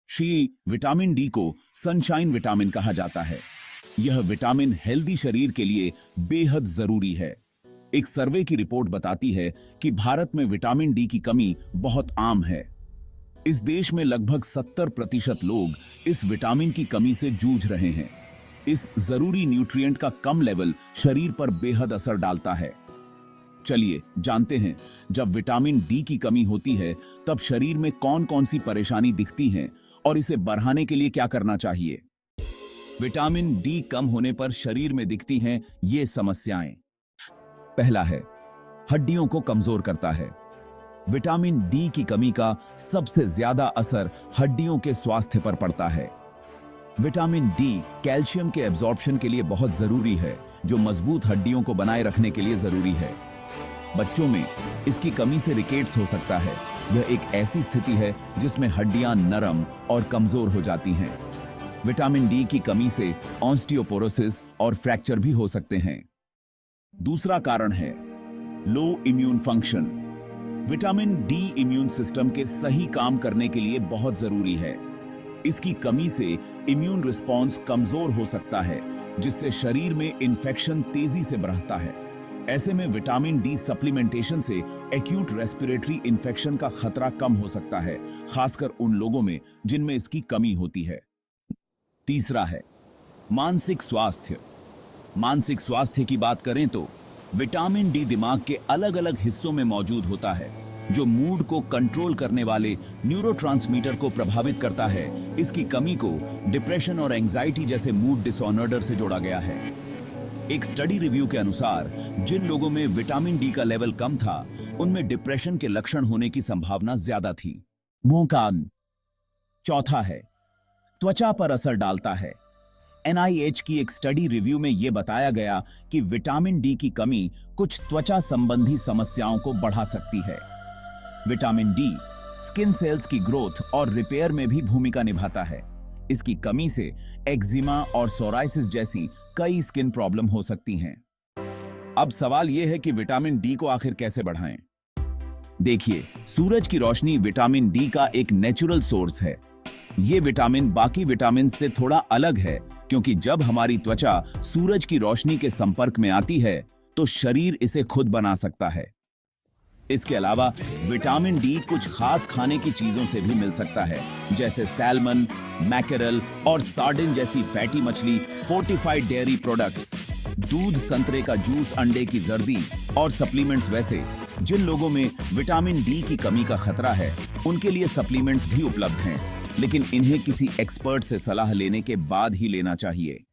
Vitamin D को sunshine vitamin कहा जाता है। यह विटामिन हेल्दी शरीर के लिए बेहद जरूरी है। एक सर्वे की रिपोर्ट बताती है कि भारत में विटामिन डी की कमी बहुत आम है। इस देश में लगभग 70% लोग इस विटामिन की कमी से जूझ रहे हैं। इस जरूरी न्यूट्रिएंट का कम लेवल शरीर पर बेहद असर डालता है। चलिए जानते हैं, जब विटामिन डी की कमी होती है तब शरीर में कौन कौन सी परेशानी दिखती हैं और इसे बढ़ाने के लिए क्या करना चाहिए। विटामिन डी कम होने पर शरीर में दिखती हैं ये समस्याएं। पहला है, हड्डियों को कमजोर करता है। विटामिन डी की कमी का सबसे ज्यादा असर हड्डियों के स्वास्थ्य पर पड़ता है। विटामिन डी कैल्शियम के एब्जॉर्प्शन के लिए बहुत जरूरी है, जो मजबूत हड्डियों को बनाए रखने के लिए जरूरी है। बच्चों में इसकी कमी से रिकेट्स हो सकता है। यह एक ऐसी स्थिति है जिसमें हड्डियां नरम और कमजोर हो जाती हैं। विटामिन डी की कमी से ऑस्टियोपोरोसिस और फ्रैक्चर भी हो सकते हैं। दूसरा कारण है low immune function. Vitamin D immune system के सही काम करने के लिए बहुत जरूरी है। इसकी कमी से इम्यून रिस्पॉन्स कमजोर हो सकता है, जिससे शरीर में इन्फेक्शन तेजी से बढ़ता है। ऐसे में विटामिन डी सप्लीमेंटेशन से एक्यूट रेस्पिरेटरी इन्फेक्शन का खतरा कम हो सकता है, खासकर उन लोगों में जिनमें इसकी कमी होती है। तीसरा है मानसिक स्वास्थ्य। मानसिक स्वास्थ्य की बात करें तो विटामिन डी दिमाग के अलग अलग हिस्सों में मौजूद होता है, जो मूड को कंट्रोल करने वाले न्यूरोट्रांसमीटर को प्रभावित करता है। इसकी कमी को डिप्रेशन और एंजाइटी जैसे मूड डिसऑर्डर से जोड़ा गया है। एक स्टडी रिव्यू के अनुसार जिन लोगों में विटामिन डी का लेवल कम था, उनमें डिप्रेशन के लक्षण होने की संभावना ज्यादा थी। मुंह कान। चौथा है त्वचा पर असर डालता है। NIH की एक स्टडी रिव्यू में यह बताया गया कि विटामिन डी की कमी कुछ त्वचा संबंधी समस्याओं को बढ़ा सकती है। विटामिन डी स्किन सेल्स की ग्रोथ और रिपेयर में भी भूमिका निभाता है। इसकी कमी से एक्जिमा और सोराइसिस जैसी कई स्किन प्रॉब्लम हो सकती हैं। अब सवाल यह है कि विटामिन डी को आखिर कैसे बढ़ाएं? देखिए, सूरज की रोशनी विटामिन डी का एक नेचुरल सोर्स है। यह विटामिन बाकी विटामिन से थोड़ा अलग है, क्योंकि जब हमारी त्वचा सूरज की रोशनी के संपर्क में आती है तो शरीर इसे खुद बना सकता है। इसके अलावा विटामिन डी कुछ खास खाने की चीजों से भी मिल सकता है, जैसे सैल्मन, मैकेरल और सार्डिन जैसी फैटी मछली, फोर्टिफाइड डेयरी प्रोडक्ट्स, दूध, संतरे का जूस, अंडे की जर्दी और सप्लीमेंट्स। वैसे जिन लोगों में विटामिन डी की कमी का खतरा है, उनके लिए सप्लीमेंट्स भी उपलब्ध हैं, लेकिन इन्हें किसी एक्सपर्ट से सलाह लेने के बाद ही लेना चाहिए।